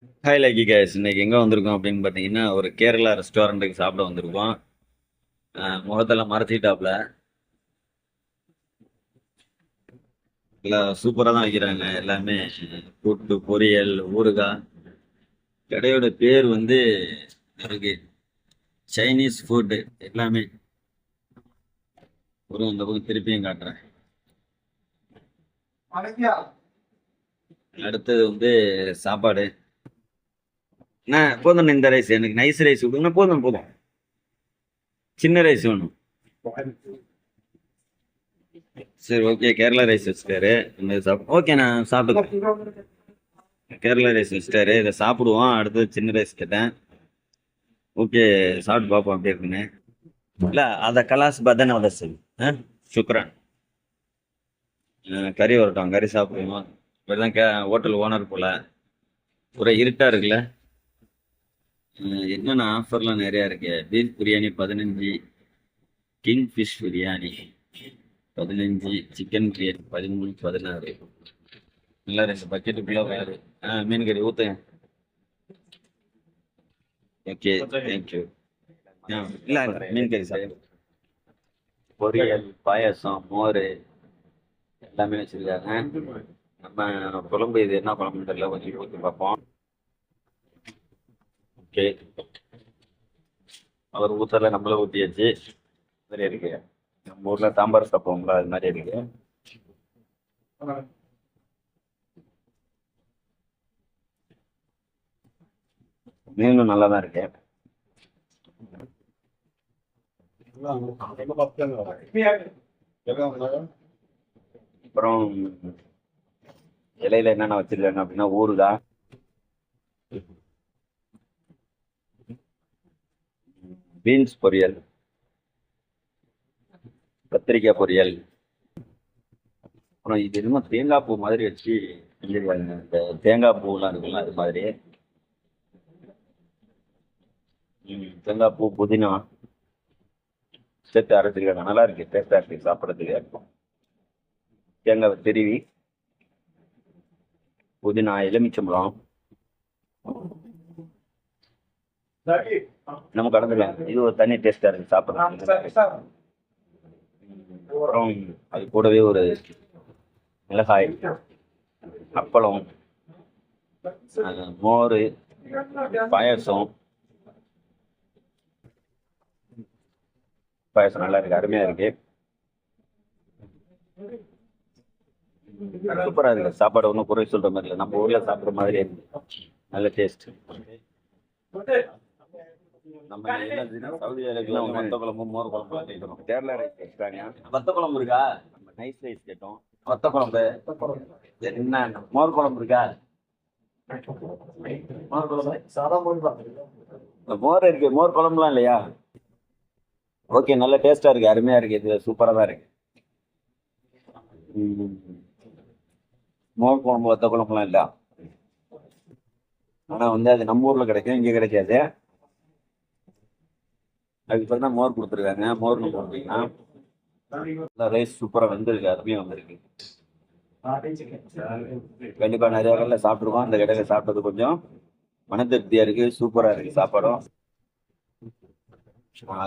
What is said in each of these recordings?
Hi lucky case, இன்னைக்கு எங்கே வந்திருக்கோம் அப்படின்னு பார்த்தீங்கன்னா ஒரு கேரளா ரெஸ்டாரண்ட்டுக்கு சாப்பிட வந்திருக்கோம். முகத்தெல்லாம் மறைச்சிட்டாப்புல எல்லாம் சூப்பராக தான் வைக்கிறாங்க. எல்லாமே கூட்டு பொரியல் ஊறுகாய். கடையோட பேர் வந்து இருக்கு சைனீஸ் ஃபுட்டு எல்லாமே. ஒரு அந்த பக்கம் திருப்பியும் காட்டுறேன். அடுத்தது வந்து சாப்பாடு. போதும், இந்த ரைஸ் எனக்கு நைஸ் ரைஸ் கொடுங்க. போதும் போதும், சின்ன ரைஸ் வேணும். சரி, ஓகே, கேரளா ரைஸ் வச்சுட்டாரு. ஓகே, நான் சாப்பிட்டு கேரளா ரைஸ் வச்சுட்டாரு. இதை சாப்பிடுவோம். அடுத்தது சின்ன ரைஸ் கேட்டேன். ஓகே, சாப்பிட்டு பார்ப்போம் அப்படி இருக்குன்னு. இல்லை, அதை கலாஸ் பதன் அதை சரி. சுக்ரான். கறி வரட்டும், கறி சாப்பிடுவோம். இப்படிதான் ஹோட்டல் ஓனர் போல. ஒரே இருட்டா இருக்குல்ல. என்னென்ன ஆஃபர்லாம் நிறையா இருக்கு. Beef biryani 15, king fish biryani 15, chicken biryani 13, 16. நல்லா 2 பக்கெட்டுக்குள்ள வேறு. மீன் கறி ஊற்றுங்க. Okay, thank you. இல்லை இல்லை, மீன் கறி சாப்பிடு. பொரியல், பாயாசம், மோர் எல்லாமே வச்சிருக்காங்க. நம்ம குழம்பு இது என்ன குழம்புன்னு தெரியல, கொஞ்சம் ஊற்றி பார்ப்போம். ஓகே, அவர் ஊத்தல, நம்மள ஊற்றியாச்சு. சரி இருக்கு. நம்ம ஊர்ல சாம்பார் சாப்பிடுவோம்ல, அது மாதிரி இருக்கு. மீனும் நல்லா தான் இருக்கு. அப்புறம் இலையில என்னென்ன வச்சிருக்காங்க அப்படின்னா ஊறுகாய், பீன்ஸ் பொரியல், கத்திரிக்காய் பொரியல். அப்புறம் இது என்னமோ தேங்காய் பூ மாதிரி வச்சு செஞ்சிருக்காங்க. இந்த தேங்காய் பூலாம் இருக்குல்ல, அது மாதிரி. தேங்காய் பூ, புதினா சேர்த்து அரைச்சிருக்காங்க. நல்லா இருக்கு, டேஸ்டா இருக்கு சாப்பிட்றதுக்கு. தேங்காய் திருவி, புதினா, எலுமிச்சம்பழம் நம்ம கடந்துக்கலாம். இது ஒரு தனி டேஸ்டா இருக்கு சாப்பிட்றது. அப்புறம் அது கூடவே ஒரு மிளகாய், அப்பளம், மோர், பாயாசம். பாயாசம் நல்லா இருக்கு, அருமையா இருக்கு, சூப்பரா இருக்கு. சாப்பாடு ஒன்றும் குறை சொல்ற மாதிரி இல்லை, நம்ம ஊர்ல சாப்பிட்ற மாதிரி இருக்கு. நல்ல டேஸ்ட். நம்ம என்ன சவுதி அரேபியா வத்த குழம்பு, மோர் குழம்புலாம் கேட்கிறோம். கேரளா ரைஸ் கேட்டாங்க. வத்த குழம்பு இருக்கா? நம்ம நைஸ் ரைஸ் கேட்டோம். வத்த குழம்பு என்ன? மோர் குழம்பு இருக்கா? மோர் குழம்பு, மோர் இருக்கு, மோர் குழம்புலாம் இல்லையா? ஓகே, நல்ல டேஸ்டா இருக்கு, அருமையா இருக்கு, இது சூப்பரா தான் இருக்கு. மோர் குழம்பு, வத்த குழம்புலாம் இல்ல. ஆனா வந்து அது நம்ம ஊர்ல கிடைக்கும், இங்க கிடைக்காது. அதுக்கு பிறகு தான் மோர் கொடுத்துருக்காங்க. மோர்னு போட்டீங்கன்னா ரைஸ் சூப்பரா வந்திருக்கு, அருமையா வந்திருக்கு. கண்டிப்பா நிறைய கடையில சாப்பிட்டுருக்கோம். அந்த கடையில சாப்பிட்டது கொஞ்சம் மன திருப்தியா இருக்கு, சூப்பரா இருக்கு சாப்பாடும்.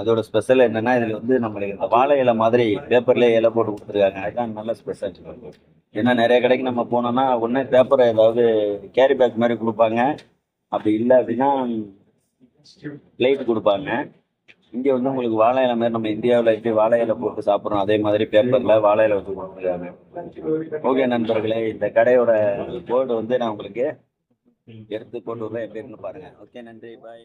அதோட ஸ்பெஷல் என்னன்னா, இதுல வந்து நம்மளுக்கு இந்த வாழை இலை மாதிரி பேப்பர்ல இலை போட்டு கொடுத்துருக்காங்க. அதுதான் நல்ல ஸ்பெஷல். ஏன்னா நிறைய கடைக்கு நம்ம போனோம்னா உடனே பேப்பரை ஏதாவது கேரி பேக் மாதிரி கொடுப்பாங்க. அப்படி இல்லை அப்படின்னா பிளேட் கொடுப்பாங்க. இங்கே வந்து உங்களுக்கு வாழை இலை மாதிரி நம்ம இந்தியாவில் எப்படி வாழை இலை போட்டு சாப்பிட்றோம், அதே மாதிரி பேப்பரில் வாழை இலை வச்சு கொடுத்துருக்காங்க. ஓகே நண்பர்களே, இந்த கடையோட போர்டு வந்து நான் உங்களுக்கு எடுத்து போட்டு விடுறேன், எப்படி இருக்குன்னு பாருங்க. ஓகே, நன்றி, பாய்.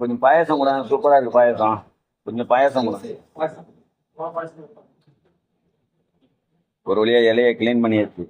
கொஞ்சம் பாயாசம் கூட சூப்பரா இருக்கு, பாயாசம். கொஞ்சம் பாயாசம் கூட. ஒரு வழியா இலையை கிளீன் பண்ணியாச்சு.